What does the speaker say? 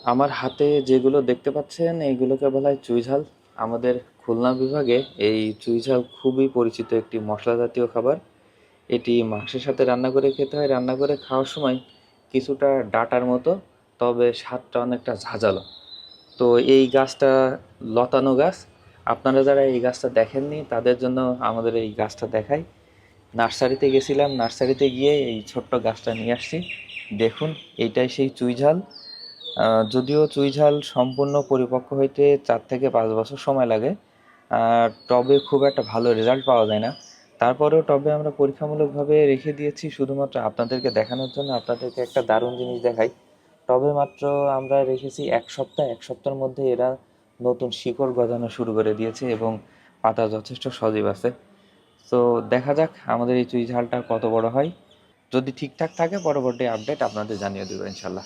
আমার হাতে যেগুলো দেখতে পাচ্ছেন এইগুলোকে বলা হয় চুইঝাল। আমাদের খুলনা বিভাগে এই চুইঝাল খুবই পরিচিত একটি মশলা জাতীয় খাবার। এটি মাংসের সাথে রান্না করে খেতে হয়। রান্না করে খাওয়ার সময় কিছুটা ডাঁটার মতো, তবে স্বাদটা অনেকটা ঝাঁঝালো। তো এই গাছটা লতানো গাছ। আপনারা যারা এই গাছটা দেখেননি তাদের জন্য আমাদের এই গাছটা দেখাই। নার্সারিতে গেছিলাম, নার্সারিতে গিয়ে এই ছোট্ট গাছটা নিয়ে আসছি। দেখুন, এইটাই সেই চুইঝাল। যদিও চুইঝাল সম্পূর্ণ পরিপক্ক হইতে 4 থেকে 5 বছর সময় লাগে, আর টবে খুব একটা ভালো রেজাল্ট পাওয়া যায় না। তারপরেও টবে আমরা পরীক্ষামূলকভাবে রেখে দিয়েছি শুধুমাত্র আপনাদেরকে দেখানোর জন্য। আপনাদেরকে একটা দারুণ জিনিস দেখাই। টবে মাত্র আমরা রেখেছি 1 সপ্তাহ, 1 সপ্তাহের মধ্যে এরা নতুন শিকড় গজানো শুরু করে দিয়েছে এবং পাতা যথেষ্ট সজীব আছে। তো দেখা যাক আমাদের এই চুই ঝালটা কত বড় হয়। যদি ঠিকঠাক থাকে পরবর্তী আপডেট আপনাদের জানিয়ে দেবো ইনশাল্লাহ।